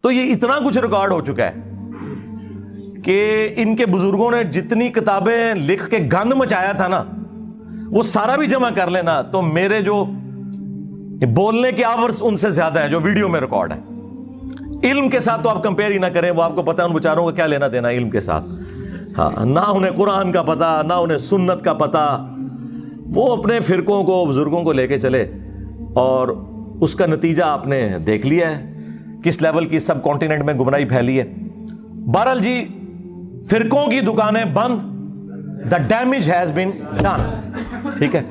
تو یہ اتنا کچھ ریکارڈ ہو چکا ہے کہ ان کے بزرگوں نے جتنی کتابیں لکھ کے گند مچایا تھا نا، وہ سارا بھی جمع کر لینا تو میرے جو بولنے کے آورز ان سے زیادہ ہیں جو ویڈیو میں ریکارڈ ہے. علم کے ساتھ تو آپ کمپیئر ہی نہ کریں، وہ آپ کو پتا ہے ان بیچاروں کا کیا لینا دینا علم کے ساتھ. ہاں، نہ انہیں قرآن کا پتا، نہ انہیں سنت کا پتا. وہ اپنے فرقوں کو، بزرگوں کو لے کے چلے، اور اس کا نتیجہ آپ نے دیکھ لیا ہے کس لیول کی سب کانٹیننٹ میں گمراہی پھیلی ہے. بہرحال جی، فرقوں کی دکانیں بند، the damage has been done. ٹھیک ہے،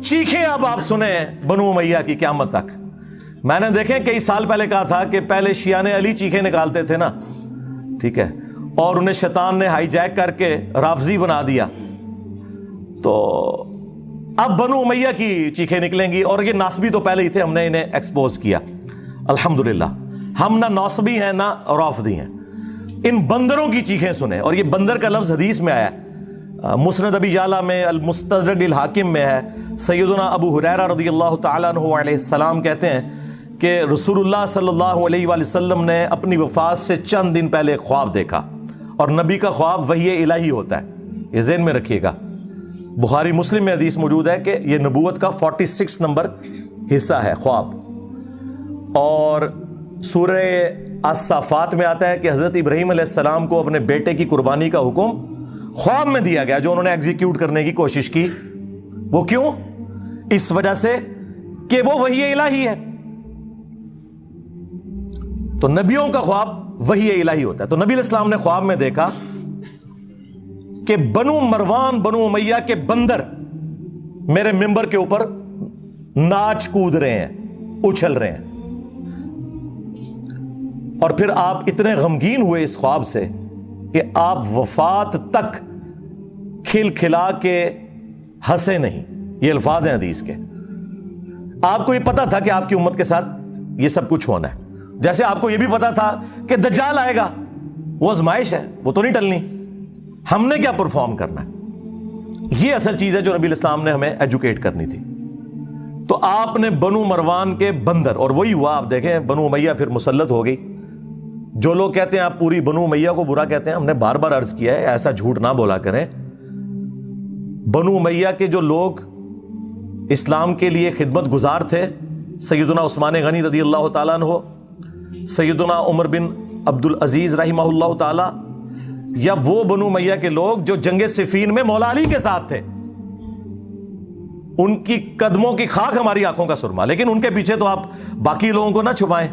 چیخیں اب آپ سنیں بنو امیہ کی قیامت تک. میں نے دیکھیں کئی سال پہلے کہا تھا کہ پہلے شیعان علی چیخیں نکالتے تھے نا، ٹھیک ہے، اور انہیں شیطان نے ہائی جیک کر کے رافضی بنا دیا. تو اب بنو امیہ کی چیخیں نکلیں گی، اور یہ ناصبی تو پہلے ہی تھے، ہم نے انہیں ایکسپوز کیا الحمدللہ. ہم نہ ناصبی ہیں نہ رافضی ہیں. ان بندروں کی چیخیں سنیں. اور یہ بندر کا لفظ حدیث میں آیا ہے، مسند ابی یعلا میں، المستدرک الحاکم میں ہے. سیدنا ابو ہریرہ رضی اللہ تعالیٰ عنہ علیہ السلام کہتے ہیں کہ رسول اللہ صلی اللہ علیہ وآلہ وسلم نے اپنی وفات سے چند دن پہلے ایک خواب دیکھا، اور نبی کا خواب وحی الہی ہوتا ہے، یہ ذہن میں رکھیے گا. بخاری مسلم میں حدیث موجود ہے کہ یہ نبوت کا 46 نمبر حصہ ہے خواب. اور سورہ الصافات میں آتا ہے کہ حضرت ابراہیم علیہ السلام کو اپنے بیٹے کی قربانی کا حکم خواب میں دیا گیا، جو انہوں نے ایگزیکیوٹ کرنے کی کوشش کی. وہ کیوں؟ اس وجہ سے کہ وہ وحی الہی ہے. تو نبیوں کا خواب وحی الہی ہوتا ہے. تو نبی علیہ السلام نے خواب میں دیکھا کہ بنو مروان، بنو امیہ کے بندر میرے ممبر کے اوپر ناچ کود رہے ہیں، اچھل رہے ہیں. اور پھر آپ اتنے غمگین ہوئے اس خواب سے کہ آپ وفات تک کھل کھلا کے ہنسے نہیں. یہ الفاظ ہیں حدیث کے. آپ کو یہ پتا تھا کہ آپ کی امت کے ساتھ یہ سب کچھ ہونا ہے، جیسے آپ کو یہ بھی پتا تھا کہ دجال آئے گا. وہ آزمائش ہے، وہ تو نہیں ٹلنی. ہم نے کیا پرفارم کرنا ہے؟ یہ اصل چیز ہے جو نبی الاسلام نے ہمیں ایجوکیٹ کرنی تھی. تو آپ نے بنو مروان کے بندر، اور وہی ہوا. آپ دیکھیں بنو امیہ پھر مسلط ہو گئی. جو لوگ کہتے ہیں آپ پوری بنو امیہ کو برا کہتے ہیں، ہم نے بار بار عرض کیا ہے ایسا جھوٹ نہ بولا کریں. بنو امیہ کے جو لوگ اسلام کے لیے خدمت گزار تھے، سیدنا عثمان غنی رضی اللہ تعالیٰ عنہ، سیدنا عمر بن عبد العزیز رحمہ اللہ تعالی، یا وہ بنو امیہ کے لوگ جو جنگ صفین میں مولا علی کے ساتھ تھے، ان کی قدموں کی خاک ہماری آنکھوں کا سرما. لیکن ان کے پیچھے تو آپ باقی لوگوں کو نہ چھپائیں.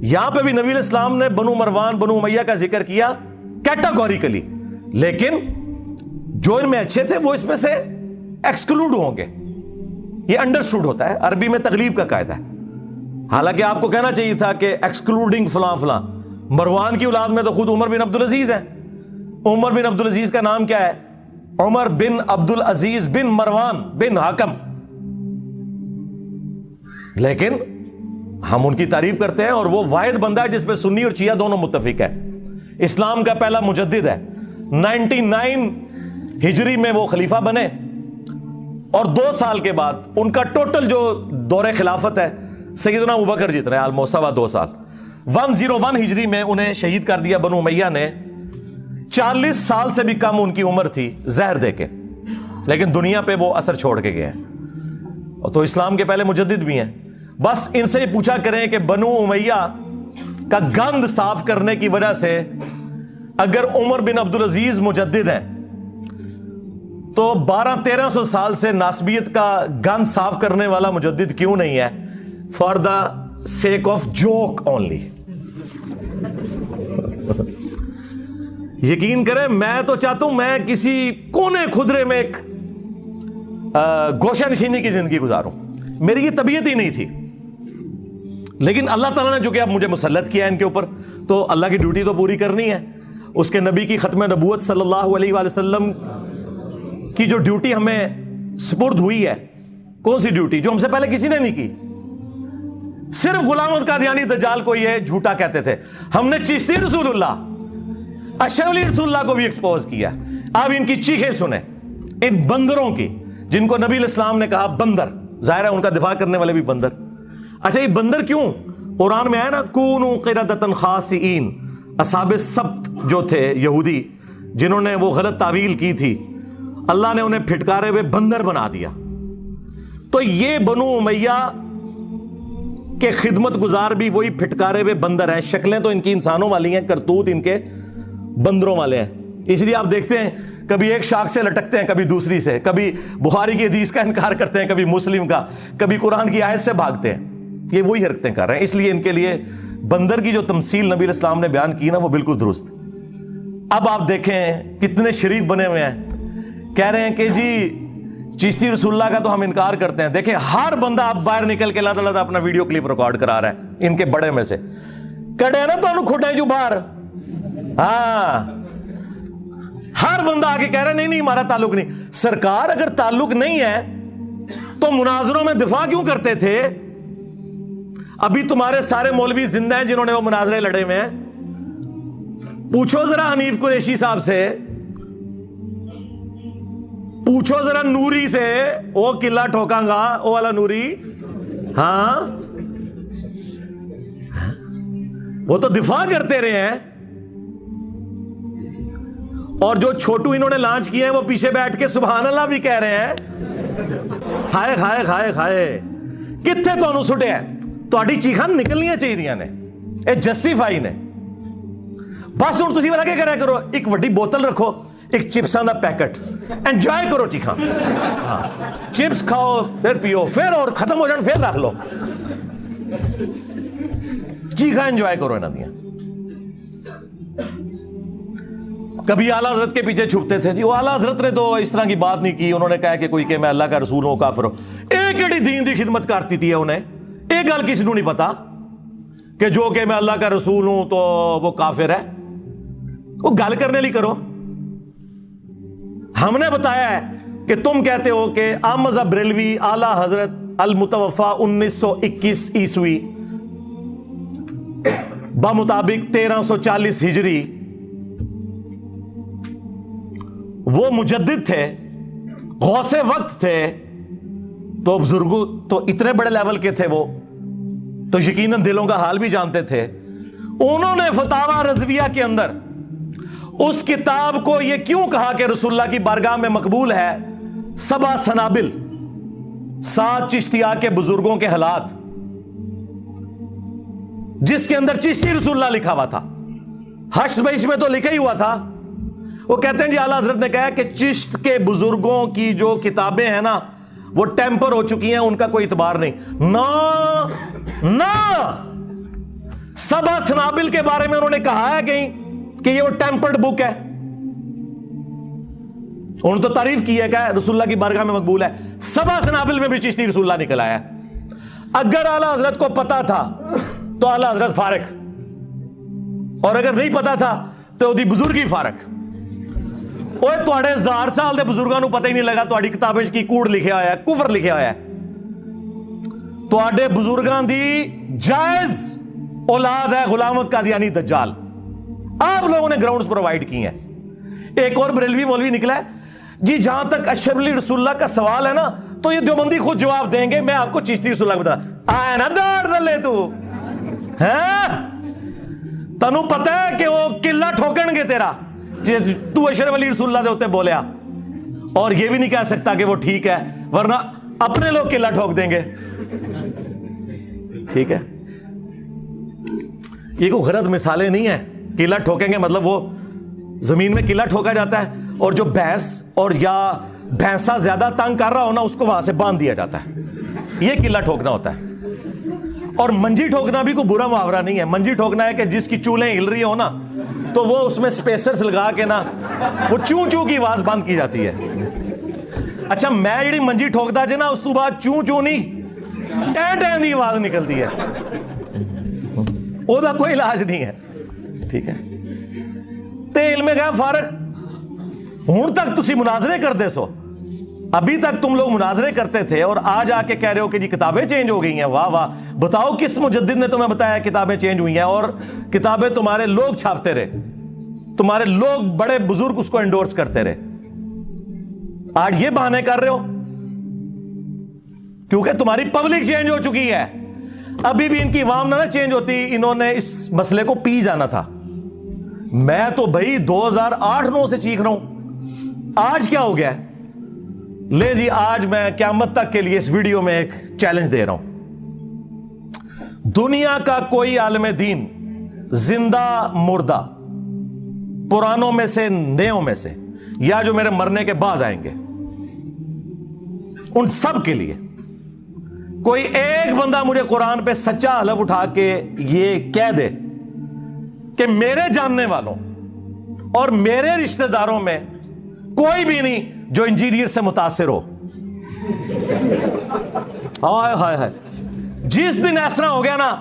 یہاں پہ بھی نبی علیہ السلام نے بنو مروان، بنو امیہ کا ذکر کیا کیٹاگوریکلی، لیکن جو ان میں اچھے تھے وہ اس میں سے ایکسکلوڈ ہوں گے. یہ انڈرسٹوڈ ہوتا ہے، عربی میں تغلیب کا قاعدہ ہے. حالانکہ آپ کو کہنا چاہیے تھا کہ ایکسکلوڈنگ فلاں فلاں. مروان کی اولاد میں تو خود عمر بن عبد العزیز ہیں. عمر بن عبد العزیز کا نام کیا ہے؟ عمر بن عبد العزیز بن مروان بن حکم. لیکن ہم ان کی تعریف کرتے ہیں، اور وہ واحد بندہ ہے جس پہ سنی اور شیعہ دونوں متفق ہے. اسلام کا پہلا مجدد ہے. 99 ہجری میں وہ خلیفہ بنے، اور 2 سال کے بعد ان کا ٹوٹل جو دور خلافت ہے سیدنا ابوبکر جتنا ہے، الموسوا 2 سال. 101 ہجری میں انہیں شہید کر دیا بنو امیہ نے. 40 سال سے بھی کم ان کی عمر تھی زہر دے کے، لیکن دنیا پہ وہ اثر چھوڑ کے گئے ہیں. تو اسلام کے پہلے مجدد بھی ہیں. بس ان سے پوچھا کریں کہ بنو امیہ کا گند صاف کرنے کی وجہ سے اگر عمر بن عبد العزیز مجدد ہیں تو 1200-1300 سال سے ناسبیت کا گند صاف کرنے والا مجدد کیوں نہیں ہے؟ For the sake of joke only. یقین کریں میں تو چاہتا ہوں میں کسی کونے خدرے میں ایک گوشہ نشینی کی زندگی گزاروں. میری یہ طبیعت ہی نہیں تھی، لیکن اللہ تعالیٰ نے جو کہ اب مجھے مسلط کیا ہے ان کے اوپر، تو اللہ کی ڈیوٹی تو پوری کرنی ہے. اس کے نبی کی ختم نبوت صلی اللہ علیہ وآلہ وسلم کی جو ڈیوٹی ہمیں سپرد ہوئی ہے، کون سی ڈیوٹی جو ہم سے پہلے کسی نے نہیں کی؟ صرف غلام احمد قادیانی دجال کو یہ جھوٹا کہتے تھے. ہم نے چشتی رسول اللہ، اشرف رسول اللہ کو بھی ایکسپوز کیا. اب ان کی چیخیں سنیں، ان بندروں کی، جن کو نبی علیہ السلام نے کہا بندر. ظاہر ہے ان کا دفاع کرنے والے بھی بندر. اچھا یہ بندر کیوں؟ قرآن میں آیا نا کونوا قردۃ خاسئین، اصحاب السبت جو تھے یہودی جنہوں نے وہ غلط تعویل کی تھی، اللہ نے انہیں پھٹکارے ہوئے بندر بنا دیا. تو یہ بنو امیہ کے خدمت گزار بھی وہی پھٹکارے ہوئے بندر ہیں. شکلیں تو ان کی انسانوں والی ہیں، کرتوت ان کے بندروں والے ہیں. اس لیے آپ دیکھتے ہیں کبھی ایک شاخ سے لٹکتے ہیں، کبھی دوسری سے، کبھی بخاری کی حدیث کا انکار کرتے ہیں، کبھی مسلم کا، کبھی قرآن کی آیت سے بھاگتے ہیں. یہ وہی حرکتیں کر رہے ہیں. اس لیے ان کے لیے بندر کی جو تمثیل نبی علیہ السلام نے بیان کی نا وہ بالکل درست. اب آپ دیکھیں کتنے شریف بنے ہوئے ہیں، کہہ رہے ہیں کہ جی چشتی رسول اللہ کا تو ہم انکار کرتے ہیں. دیکھیں ہر بندہ اب باہر نکل کے اللہ تعالیٰ اپنا ویڈیو کلپ ریکارڈ کرا رہا ہے ان کے بڑے میں سے. کڑے نا تو کھٹے جو باہر، ہاں ہر بندہ آ کے کہہ رہا ہے نہیں ہمارا تعلق نہیں. سرکار اگر تعلق نہیں ہے تو مناظروں میں دفاع کیوں کرتے تھے؟ ابھی تمہارے سارے مولوی زندہ ہیں جنہوں نے وہ مناظرے لڑے ہوئے ہیں. پوچھو ذرا حنیف قریشی صاحب سے، پوچھو ذرا نوری سے، وہ قلعہ ٹھوکاں گا وہ والا نوری، ہاں وہ تو دفاع کرتے رہے ہیں. اور جو چھوٹو انہوں نے لانچ کیے ہیں وہ پیچھے بیٹھ کے سبحان اللہ بھی کہہ رہے ہیں. ہائے ہائے ہائے ہائے کتنے تو سٹے ہیں. تہاڈی چیخاں نکلنیاں چاہیے نے، اے جسٹیفائی نے. بس ہوں تسی والا کیا کرا کرو، ایک وڈی بوتل رکھو، ایک چپساں دا پیکٹ، انجوائے کرو چیخاں. چپس کھاؤ پھر پیو، پھر اور ختم ہو جان پھر رکھ لو. چیخاں انجوائے کرو انہاں دیاں. کبھی اعلیٰ حضرت کے پیچھے چھپتے تھے جی وہ اعلیٰ حضرت نے تو اس طرح کی بات نہیں کی، انہوں نے کہا کہ کوئی کہ میں اللہ کا رسول ہوں کافر ہو. ایک ایڈی دین دی خدمت کرتی تھی انہیں، ایک گل کسی کو نہیں پتا کہ جو کہ میں اللہ کا رسول ہوں تو وہ کافر ہے. وہ گل کرنے لی کرو. ہم نے بتایا ہے کہ تم کہتے ہو کہ احمد بریلوی اعلیٰ حضرت المتوفا 1921 عیسوی بمطابق 1340 ہجری وہ مجدد تھے، غوث وقت تھے. تو بزرگوں تو اتنے بڑے لیول کے تھے وہ تو یقیناً دلوں کا حال بھی جانتے تھے. انہوں نے فتاوی رضویہ کے اندر اس کتاب کو یہ کیوں کہا کہ رسول اللہ کی بارگاہ میں مقبول ہے؟ 7 سنابل، 7 چشتیہ کے بزرگوں کے حالات، جس کے اندر چشتی رسول اللہ لکھا ہوا تھا. حشر بیش میں تو لکھا ہی ہوا تھا. وہ کہتے ہیں جی اعلیٰ حضرت نے کہا کہ چشت کے بزرگوں کی جو کتابیں ہیں نا وہ ٹیمپر ہو چکی ہیں، ان کا کوئی اعتبار نہیں. نہ 7 سنابل کے بارے میں انہوں نے کہا ہے کہیں کہ یہ وہ ٹیمپرڈ بک ہے. انہوں نے تو تعریف کی ہے کہ رسول اللہ کی بارگاہ میں مقبول ہے. 7 سنابل میں بھی چشتی رسول اللہ نکل آیا. اگر اعلیٰ حضرت کو پتا تھا تو اعلیٰ حضرت فارغ، اور اگر نہیں پتا تھا تو دی بزرگی فارغ. اوے تواڈے 1000 سال دے بزرگاں نو پتہ ہی نہیں لگا تواڈی کتابیں کی کوڑ لکھیا ہوا ہے، کفر لکھیا ہوا ہے. تواڈے بزرگاں دی جائز اولاد ہے غلامت قادیانی دجال. آپ لوگوں نے گراؤنڈز پرووائڈ کی ہیں. ایک اور بریلوی مولوی نکلا ہے جی جہاں تک اشرف علی رسول اللہ کا سوال ہے نا تو یہ دیوبندی خود جواب دیں گے، میں آپ کو چشتی رسول اللہ بتا آئے نا داڑ دلے تو تنو پتہ ہے کہ وہ قلعہ ٹھوکن گے تیرا جی تو اشرف علی رسول اللہ دے ہوتے بولیا. اور یہ بھی نہیں کہہ سکتا کہ وہ ٹھیک ہے ورنہ اپنے لوگ قلعہ ٹھوک دیں گے. ٹھیک ہے، یہ کوئی غلط مثالیں نہیں ہیں. قلعہ ٹھوکیں گے مطلب وہ زمین میں قلعہ ٹھوکا جاتا ہے اور جو بھینس اور یا بھینسا زیادہ تنگ کر رہا ہونا اس کو وہاں سے باندھ دیا جاتا ہے. یہ قلعہ ٹھوکنا ہوتا ہے. اور منجی ٹھوکنا بھی کوئی برا محاورہ نہیں ہے. منجی ٹھوکنا ہے کہ جس کی چولیں ہل رہی ہو نا تو وہ اس میں سپیسرز لگا کے نا وہ چوں چوں کی آواز بند کی جاتی ہے. اچھا میں جڑی منجی ٹھوکدا جے نا اس تو بعد چوں چوں نہیں ٹین ٹین دی آواز نکلتی ہے، وہ دا کوئی علاج نہیں ہے. ٹھیک ہے تے علم غیب فارغ. ہن تک تسی مناظرے کرتے سو، ابھی تک تم لوگ مناظرے کرتے تھے اور آج آ کے کہہ رہے ہو کہ جی کتابیں چینج ہو گئی ہیں. واہ واہ، بتاؤ کس مجدد نے تمہیں بتایا کتابیں چینج ہوئی ہیں؟ اور کتابیں تمہارے لوگ چھاپتے رہے، تمہارے لوگ بڑے بزرگ اس کو انڈورس کرتے رہے. آج یہ بہانے کر رہے ہو کیونکہ تمہاری پبلک چینج ہو چکی ہے. ابھی بھی ان کی عوام نہ چینج ہوتی, انہوں نے اس مسئلے کو پی جانا تھا. میں تو بھائی 2008-9 سے چیخ رہا ہوں, آج کیا ہو گیا ہے؟ لے جی, آج میں قیامت تک کے لیے اس ویڈیو میں ایک چیلنج دے رہا ہوں. دنیا کا کوئی عالم دین, زندہ مردہ, پرانوں میں سے نیوں میں سے, یا جو میرے مرنے کے بعد آئیں گے, ان سب کے لیے کوئی ایک بندہ مجھے قرآن پہ سچا حلف اٹھا کے یہ کہہ دے کہ میرے جاننے والوں اور میرے رشتہ داروں میں کوئی بھی نہیں جو انجینئر سے متاثر ہو. ہائے ہائے ہائے, جس دن ایسا ہو گیا نا,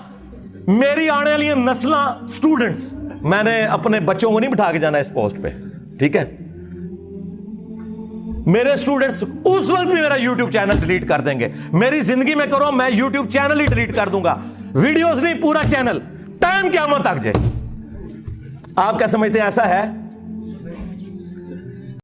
میری آنے والی نسلاں سٹوڈنٹس, میں نے اپنے بچوں کو نہیں بٹھا کے جانا اس پوسٹ پہ, ٹھیک ہے, میرے سٹوڈنٹس اس وقت بھی میرا یوٹیوب چینل ڈیلیٹ کر دیں گے. میری زندگی میں کرو, میں یوٹیوب چینل ہی ڈیلیٹ کر دوں گا, ویڈیوز نہیں, پورا چینل, ٹائم قیامت تک جائے. آپ کیا سمجھتے ہیں ایسا ہے؟